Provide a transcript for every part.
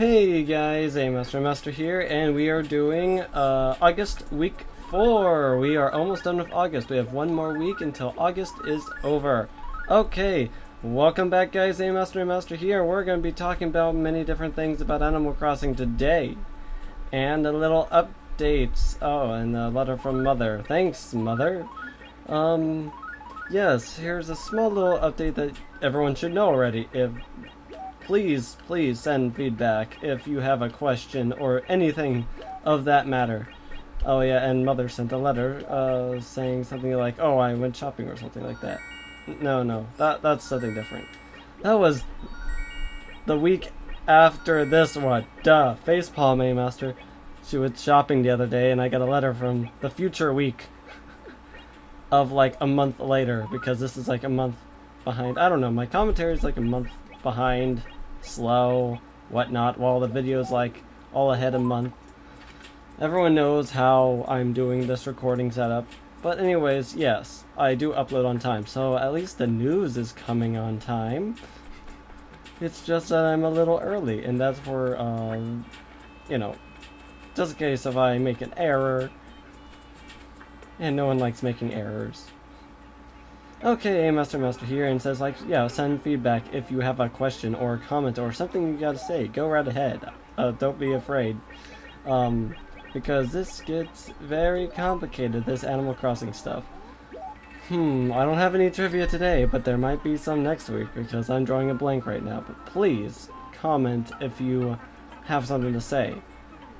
Hey guys, Master here, and we are doing August week 4. We are almost done with August. We have one more week until August is over. Okay, welcome back guys, Master here. We're going to be talking about many different things about Animal Crossing today. And a little updates. Oh, and a letter from Mother. Thanks, Mother. Yes, here's a small little update that everyone should know already. Please send feedback if you have a question or anything of that matter. Oh yeah, and Mother sent a letter saying something like, oh, I went shopping or something like that. No, that's something different. That was the week after this one. Duh, facepalm, Master. She was shopping the other day and I got a letter from the future week of like a month later, because this is like a month behind. I don't know, my commentary is like a month behind, slow, whatnot, while the video's like all ahead a month. Everyone knows how I'm doing this recording setup. But anyways, yes, I do upload on time, so at least the news is coming on time. It's just that I'm a little early, and that's for, you know, just in case if I make an error. And no one likes making errors. Okay, Master here, and says like, yeah, send feedback if you have a question or a comment or something you gotta say. Go right ahead. Don't be afraid. Because this gets very complicated, this Animal Crossing stuff. I don't have any trivia today, but there might be some next week because I'm drawing a blank right now. But please comment if you have something to say.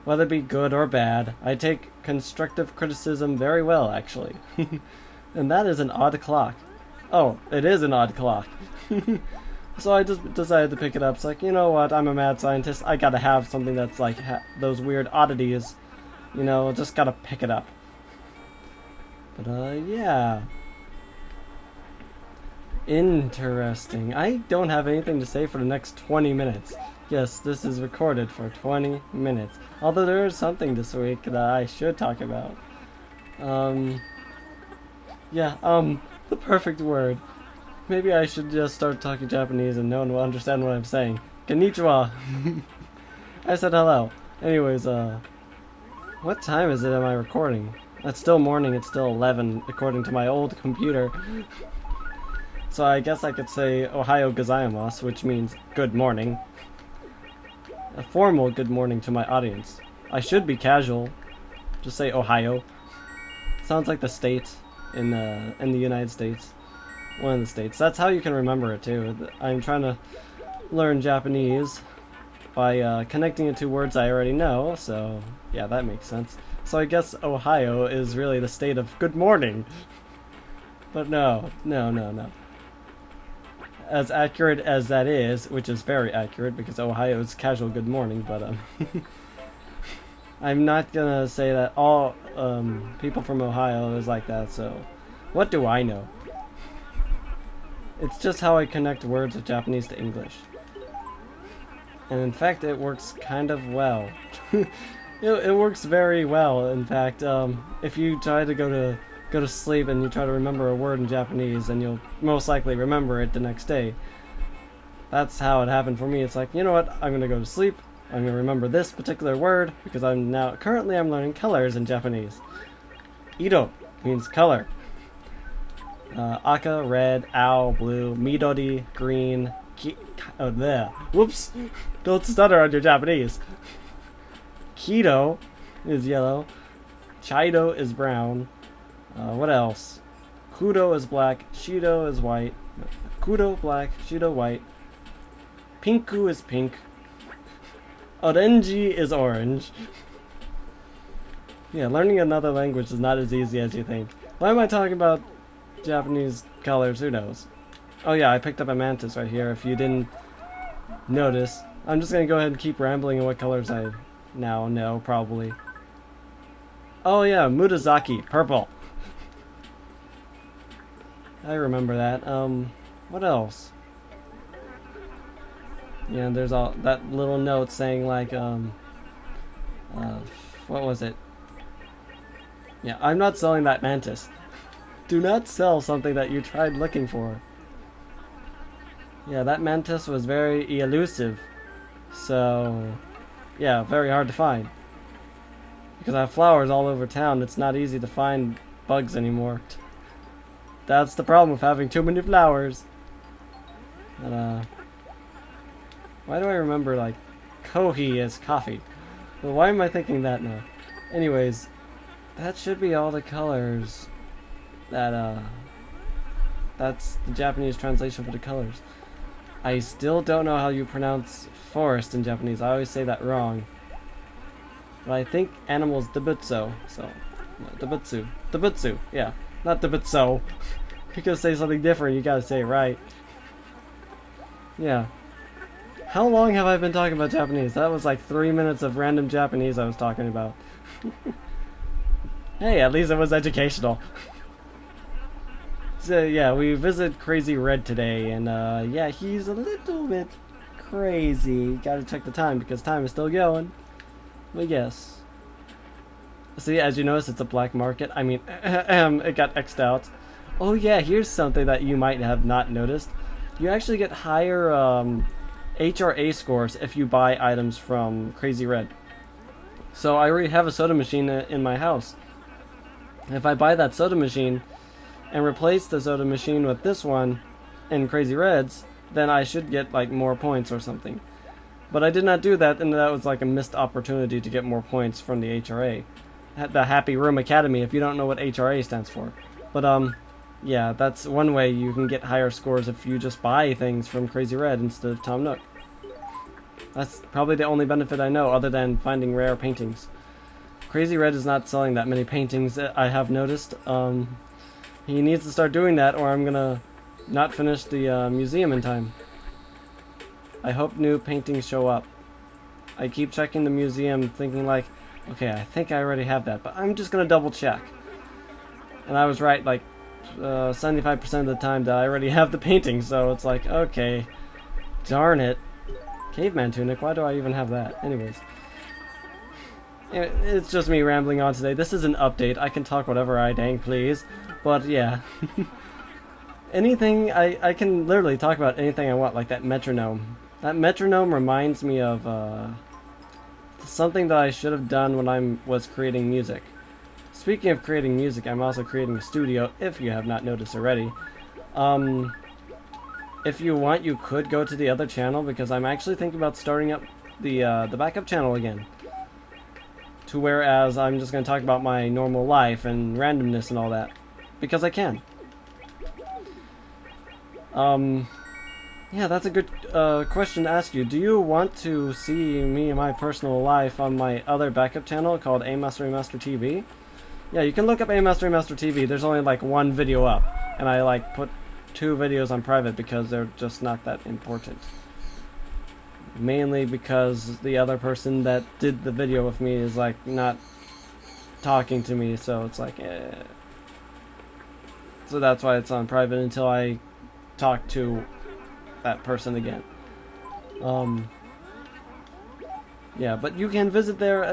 Whether it be good or bad, I take constructive criticism very well, actually. And that is an odd clock. Oh, it is an odd clock. So I just decided to pick it up. It's like, you know what, I'm a mad scientist. I gotta have something that's like those weird oddities. You know, just gotta pick it up. But, yeah. Interesting. I don't have anything to say for the next 20 minutes. Yes, this is recorded for 20 minutes. Although there is something this week that I should talk about. The perfect word. Maybe I should just start talking Japanese and no one will understand what I'm saying. Konnichiwa. I said hello. Anyways, what time is it am I recording? It's still morning, it's still 11 according to my old computer. So I guess I could say Ohayo gozaimasu, which means good morning. A formal good morning to my audience. I should be casual. Just say Ohio. Sounds like the state in the United States. One of the states. That's how you can remember it too. I'm trying to learn Japanese by connecting it to words I already know, so yeah, that makes sense. So I guess Ohio is really the state of good morning. But no. As accurate as that is, which is very accurate because Ohio is casual good morning, but I'm not gonna say that all people from Ohio is like that, so what do I know? It's just how I connect words of Japanese to English. And in fact, it works kind of well. It works very well, in fact. If you try to go to sleep and you try to remember a word in Japanese, and you'll most likely remember it the next day. That's how it happened for me. It's like, you know what, I'm gonna go to sleep, I'm gonna remember this particular word, because currently I'm learning colors in Japanese. Iro means color. Aka, red, ao, blue, midori, green, oh, there. Whoops! Don't stutter on your Japanese. Kito is yellow. Chido is brown. What else? Kudo is black, Shido is white. Kudo black, Shido white. Pinku is pink. Orange is orange. Yeah, learning another language is not as easy as you think. Why am I talking about Japanese colors? Who knows? Oh yeah, I picked up a mantis right here if you didn't notice. I'm just gonna go ahead and keep rambling on what colors I now know, probably. Oh yeah, Murasaki, purple. I remember that. What else? Yeah, there's all that little note saying like, what was it? Yeah, I'm not selling that mantis. Do not sell something that you tried looking for. Yeah, that mantis was very elusive. So, yeah, very hard to find. Because I have flowers all over town, it's not easy to find bugs anymore. That's the problem with having too many flowers. But, why do I remember, like, Kohi is coffee? But why am I thinking that now? Anyways, that should be all the colors that, that's the Japanese translation for the colors. I still don't know how you pronounce forest in Japanese. I always say that wrong. But I think animals debutso, so no, debutsu, yeah, not debutso. You gotta say something different, you gotta say it right. Yeah. How long have I been talking about Japanese? That was like 3 minutes of random Japanese I was talking about. Hey, at least it was educational. So yeah, we visited Crazy Red today, and yeah, he's a little bit crazy. Gotta check the time because time is still going. But yes. See, as you notice, it's a black market. I mean, it got X'd out. Oh yeah, here's something that you might have not noticed. You actually get higher HRA scores if you buy items from Crazy Red. So I already have a soda machine in my house. If I buy that soda machine and replace the soda machine with this one in Crazy Red's, then I should get like more points or something. But I did not do that, and that was like a missed opportunity to get more points from the HRA. The Happy Room Academy, if you don't know what HRA stands for. But yeah, that's one way you can get higher scores if you just buy things from Crazy Red instead of Tom Nook. That's probably the only benefit I know, other than finding rare paintings. Crazy Red is not selling that many paintings, I have noticed. He needs to start doing that, or I'm gonna not finish the museum in time. I hope new paintings show up. I keep checking the museum thinking like, okay, I think I already have that, but I'm just gonna double check. And I was right like 75% of the time that I already have the painting, so it's like, okay, darn it. Caveman tunic, why do I even have that? Anyways. It's just me rambling on today. This is an update. I can talk whatever I dang please. But yeah. Anything, I can literally talk about anything I want, like that metronome. That metronome reminds me of something that I should have done when I was creating music. Speaking of creating music, I'm also creating a studio, if you have not noticed already. If you want, you could go to the other channel, because I'm actually thinking about starting up the backup channel again. To whereas I'm just going to talk about my normal life and randomness and all that. Because I can. Yeah, that's a good question to ask you. Do you want to see me and my personal life on my other backup channel called Amaster Remaster TV? Yeah, you can look up Amaster Remaster TV. There's only like one video up. And I like put 2 videos on private because they're just not that important. Mainly because the other person that did the video with me is like not talking to me, so it's like so that's why it's on private until I talk to that person again. Yeah, but you can visit there.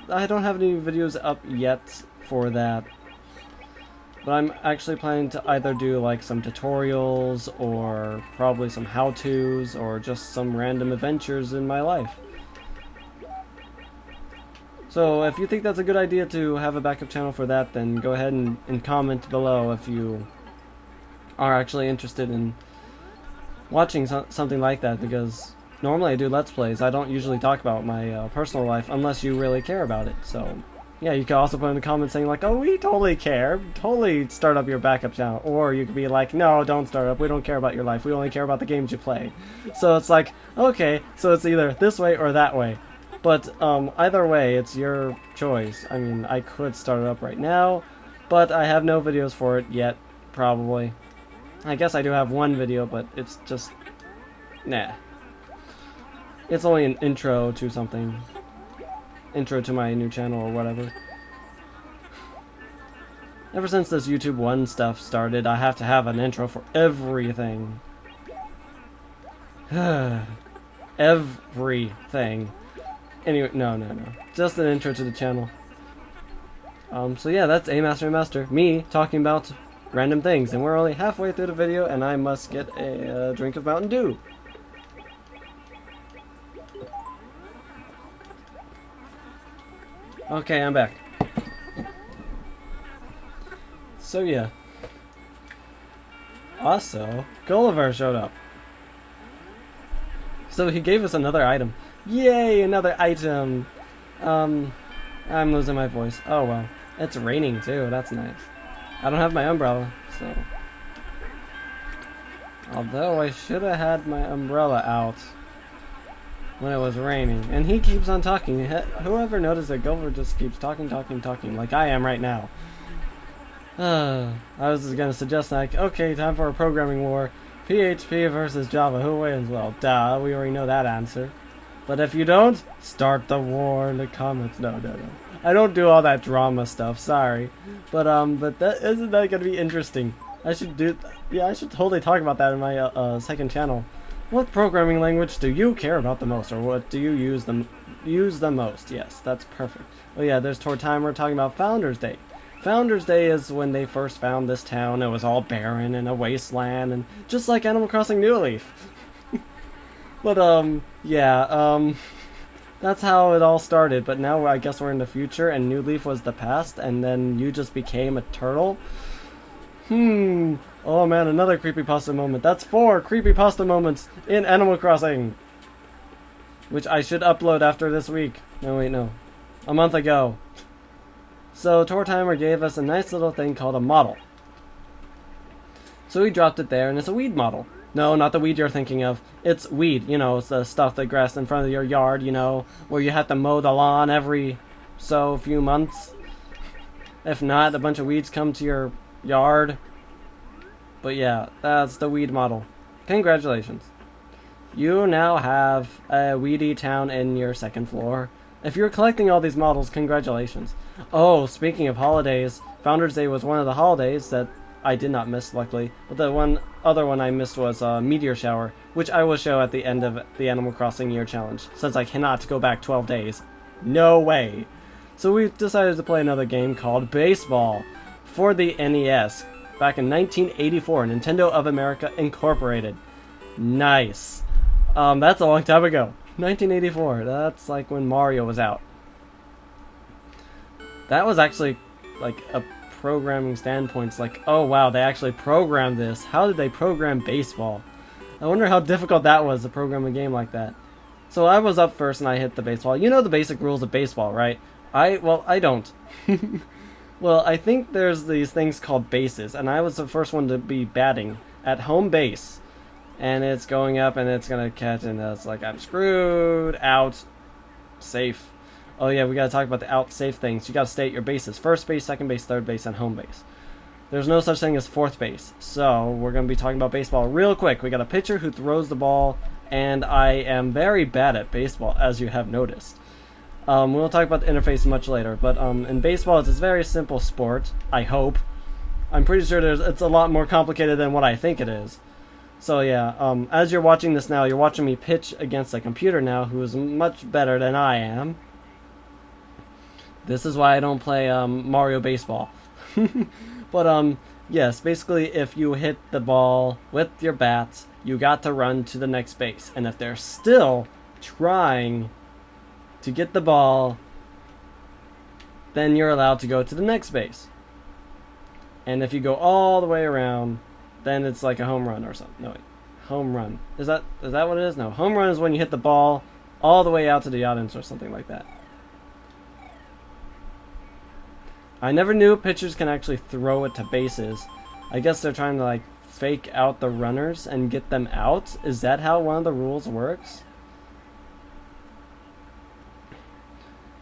I don't have any videos up yet for that, but I'm actually planning to either do like some tutorials or probably some how-tos or just some random adventures in my life. So if you think that's a good idea to have a backup channel for that, then go ahead and comment below if you are actually interested in watching something like that, because normally I do Let's Plays. I don't usually talk about my personal life unless you really care about it. So yeah, you can also put in the comments saying like, oh, we totally care. Totally start up your backup channel. Or you could be like, no, don't start up. We don't care about your life. We only care about the games you play. So it's like, okay, so it's either this way or that way. But either way, it's your choice. I mean, I could start it up right now, but I have no videos for it yet, probably. I guess I do have one video, but it's just, nah. It's only an intro to something. Intro to my new channel or whatever. Ever since this YouTube 1 stuff started, I have to have an intro for everything. Everything. Anyway, no. Just an intro to the channel. So yeah, that's Amaster Remaster. Me talking about random things, and we're only halfway through the video, and I must get a drink of Mountain Dew. Okay, I'm back. So yeah. Also, Gulliver showed up. So he gave us another item. Yay, another item! I'm losing my voice. Oh well. It's raining too, that's nice. I don't have my umbrella, so... Although I should have had my umbrella out when it was raining. And he keeps on talking. Whoever noticed that Gulliver just keeps talking, like I am right now. I was gonna suggest, like, okay, time for a programming war. PHP versus Java, who wins? Well, duh, we already know that answer. But if you don't, start the war in the comments. No. I don't do all that drama stuff, sorry. But that isn't that gonna be interesting? I should totally talk about that in my second channel. What programming language do you care about the most, or what do you use the most? Yes, that's perfect. Oh yeah, there's Tor Timer talking about Founders Day. Founders Day is when they first found this town. It was all barren and a wasteland, and just like Animal Crossing New Leaf. But that's how it all started. But now I guess we're in the future, and New Leaf was the past, and then you just became a turtle. Oh man, another creepypasta moment. That's 4 creepypasta moments in Animal Crossing, which I should upload after this week. No, wait, no. A month ago. So Tor Timer gave us a nice little thing called a model. So we dropped it there, and it's a weed model. No, not the weed you're thinking of. It's weed, you know, it's the stuff that grass in front of your yard, you know, where you have to mow the lawn every few months. If not, a bunch of weeds come to your yard. But yeah, that's the weed model. Congratulations. You now have a weedy town in your second floor. If you're collecting all these models, congratulations. Oh, speaking of holidays, Founders Day was one of the holidays that I did not miss, luckily. But the other one I missed was Meteor Shower, which I will show at the end of the Animal Crossing Year Challenge, since I cannot go back 12 days. No way! So we decided to play another game called Baseball for the NES, back in 1984, Nintendo of America Incorporated. Nice. That's a long time ago. 1984, that's like when Mario was out. That was actually like a programming standpoint. Like, oh wow, they actually programmed this. How did they program baseball? I wonder how difficult that was to program a game like that. So I was up first and I hit the baseball. You know the basic rules of baseball, right? I don't. Well, I think there's these things called bases, and I was the first one to be batting at home base. And it's going up and it's gonna catch, and it's like, I'm screwed. Out. Safe. Oh yeah, we gotta talk about the out safe things. You gotta stay at your bases. First base, second base, third base, and home base. There's no such thing as fourth base. So we're gonna be talking about baseball real quick. We got a pitcher who throws the ball, and I am very bad at baseball, as you have noticed. We'll talk about the interface much later, but in baseball it's a very simple sport, I hope. I'm pretty sure it's a lot more complicated than what I think it is. So yeah, as you're watching this now, you're watching me pitch against a computer now who is much better than I am. This is why I don't play Mario Baseball. But yes, basically if you hit the ball with your bats, you got to run to the next base. And if they're still trying to get the ball, then you're allowed to go to the next base. And if you go all the way around, then it's like a home run or something. No, wait. Home run. Is that what it is? No, home run is when you hit the ball all the way out to the audience or something like that. I never knew pitchers can actually throw it to bases. I guess they're trying to like fake out the runners and get them out. Is that how one of the rules works?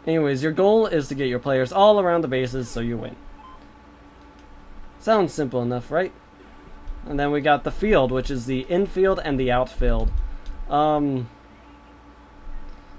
Anyways, your goal is to get your players all around the bases so you win. Sounds simple enough, right? And then we got the field, which is the infield and the outfield. Yeah,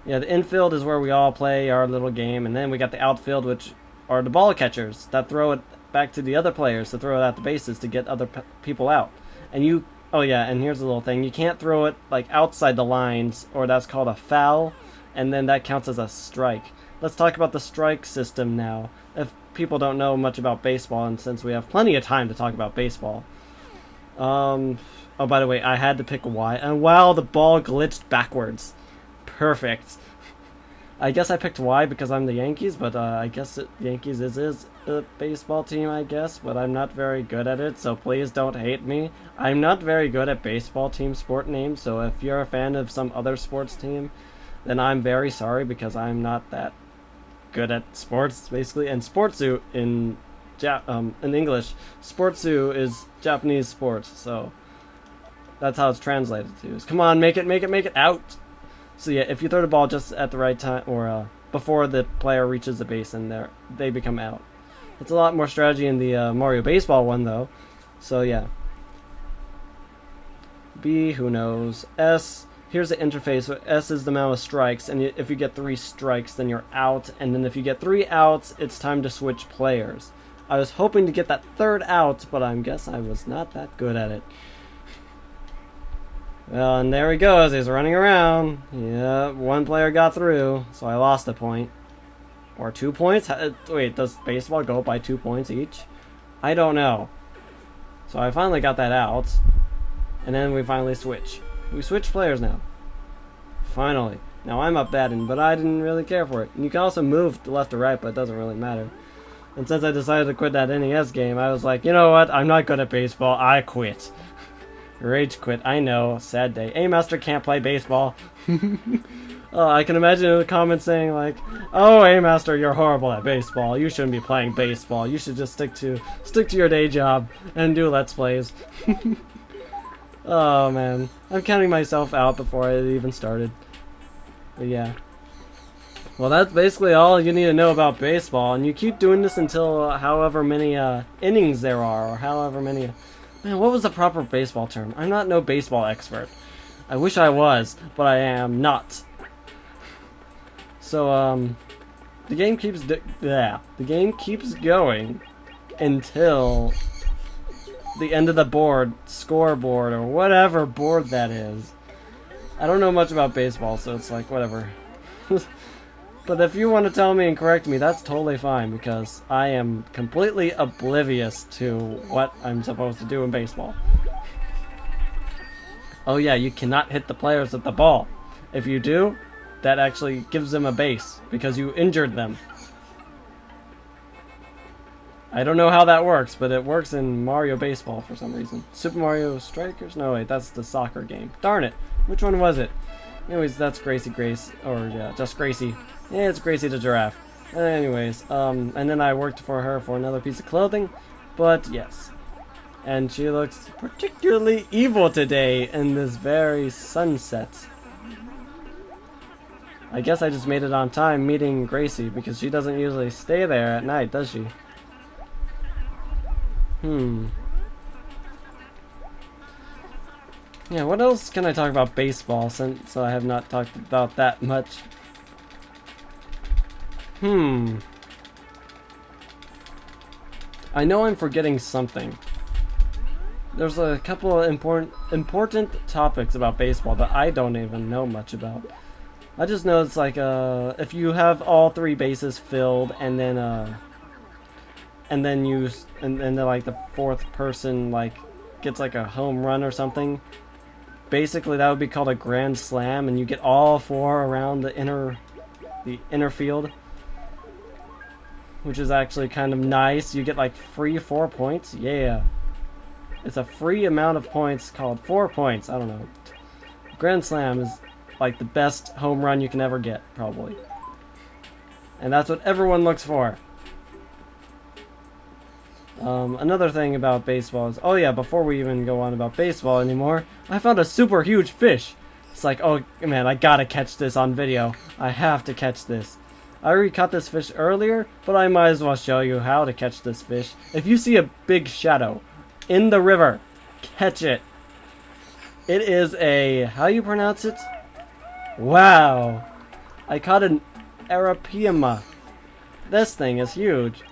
the infield is where we all play our little game, and then we got the outfield, which are the ball catchers that throw it back to the other players to throw it at the bases to get other people out. And oh yeah, and here's a little thing. You can't throw it like outside the lines, or that's called a foul, and then that counts as a strike. Let's talk about the strike system now. If people don't know much about baseball, and since we have plenty of time to talk about baseball. Oh, by the way, I had to pick Y, and wow, the ball glitched backwards. Perfect. I guess I picked Y because I'm the Yankees, but I guess the Yankees is a baseball team, I guess, but I'm not very good at it, so please don't hate me. I'm not very good at baseball team sport names, so if you're a fan of some other sports team, then I'm very sorry because I'm not that good at sports, basically. And sportsu in English, sportsu is Japanese sports, so that's how it's translated to. Come on, make it out! So yeah, if you throw the ball just at the right time, or before the player reaches the base, and they become out. It's a lot more strategy in the Mario Baseball one, though. So yeah. B, who knows? S, here's the interface. So S is the amount of strikes, and if you get 3 strikes, then you're out. And then if you get 3 outs, it's time to switch players. I was hoping to get that 3rd out, but I guess I was not that good at it. Well, and there he goes. He's running around. Yeah, 1 player got through, so I lost a point. Or 2 points? Wait, does baseball go by 2 points each? I don't know. So I finally got that out. And then we finally switch. We switch players now. Finally. Now I'm up batting, but I didn't really care for it. And you can also move to left or right, but it doesn't really matter. And since I decided to quit that NES game, I was like, you know what? I'm not good at baseball. I quit. Rage quit. I know. Sad day. A-Master can't play baseball. I can imagine in the comments saying like, "Oh, A-Master, you're horrible at baseball. You shouldn't be playing baseball. You should just stick to your day job and do Let's Plays." Oh man, I'm counting myself out before it even started. But yeah. Well, that's basically all you need to know about baseball, and you keep doing this until however many innings there are, or however many. Man, what was the proper baseball term? I'm not no baseball expert. I wish I was, but I am not. So the game keeps going until the end of the scoreboard, or whatever board that is. I don't know much about baseball, so it's like whatever. But if you want to tell me and correct me, that's totally fine, because I am completely oblivious to what I'm supposed to do in baseball. Oh yeah, you cannot hit the players with the ball. If you do, that actually gives them a base, because you injured them. I don't know how that works, but it works in Mario Baseball for some reason. Super Mario Strikers? No, wait, that's the soccer game. Darn it. Which one was it? Anyways, that's Gracie Grace. Or, yeah, just Gracie. Yeah, it's Gracie the Giraffe. Anyways, and then I worked for her for another piece of clothing. But, yes. And she looks particularly evil today in this very sunset. I guess I just made it on time meeting Gracie, because she doesn't usually stay there at night, does she? Yeah, what else can I talk about baseball, since I have not talked about that much? I know I'm forgetting something. There's a couple of important topics about baseball that I don't even know much about. I just know it's like if you have all 3 bases filled, and then like the 4th person like gets like a home run or something. Basically, that would be called a grand slam, and you get all 4 around the inner field, which is actually kind of nice. You get like free 4 points. Yeah, it's a free amount of points called 4 points. I don't know. Grand slam is like the best home run you can ever get, probably, and that's what everyone looks for. Another thing about baseball is, oh yeah, before we even go on about baseball anymore, I found a super huge fish. It's like, oh man, I gotta catch this on video. I have to catch this. I already caught this fish earlier, but I might as well show you how to catch this fish. If you see a big shadow in the river, catch it. It is a, how you pronounce it? Wow. I caught an arapaima. This thing is huge.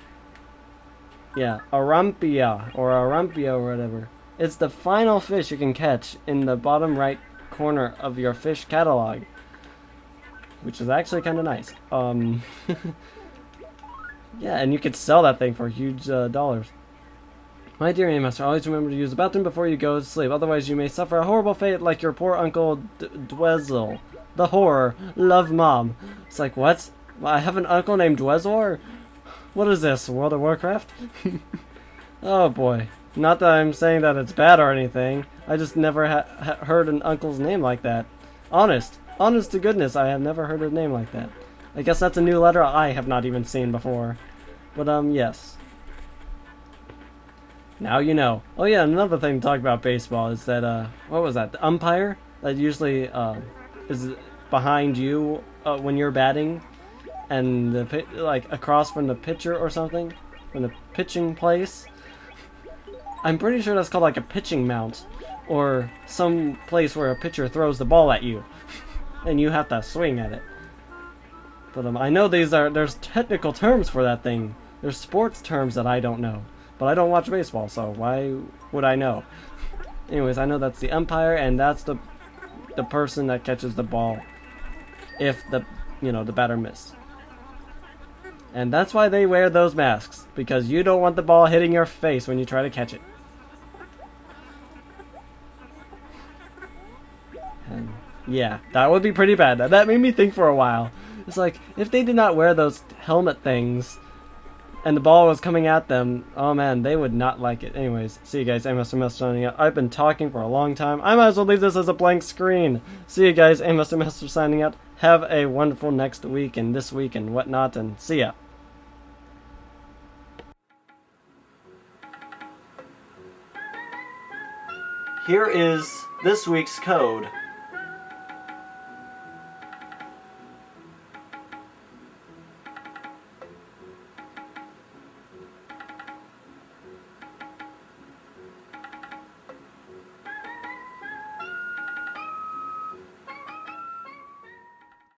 Yeah, arampia or whatever. It's the final fish you can catch in the bottom right corner of your fish catalog, which is actually kind of nice. Yeah, and you could sell that thing for huge dollars. My dear Master, always remember to use the bathroom before you go to sleep. Otherwise, you may suffer a horrible fate like your poor Uncle Dwezel. The horror. Love, Mom. It's like, what? I have an uncle named Dwezel? What is this, World of Warcraft? Oh boy. Not that I'm saying that it's bad or anything. I just never heard an uncle's name like that. Honest to goodness, I have never heard a name like that. I guess that's a new letter I have not even seen before. But, yes. Now you know. Oh yeah, another thing to talk about baseball is that, what was that? The umpire that usually, is behind you, when you're batting, and like across from the pitcher or something, from the pitching place. I'm pretty sure that's called like a pitching mount, or some place where a pitcher throws the ball at you, and you have to swing at it. But I know there's technical terms for that thing. There's sports terms that I don't know. But I don't watch baseball, so why would I know? Anyways, I know that's the umpire, and that's the person that catches the ball if the batter missed. And that's why they wear those masks, because you don't want the ball hitting your face when you try to catch it. And yeah, that would be pretty bad. That made me think for a while. It's like, if they did not wear those helmet things and the ball was coming at them, oh man, they would not like it. Anyways, see you guys, MS signing out. I've been talking for a long time. I might as well leave this as a blank screen. See you guys, MS signing out. Have a wonderful next week and this week and whatnot, and see ya. Here is this week's code.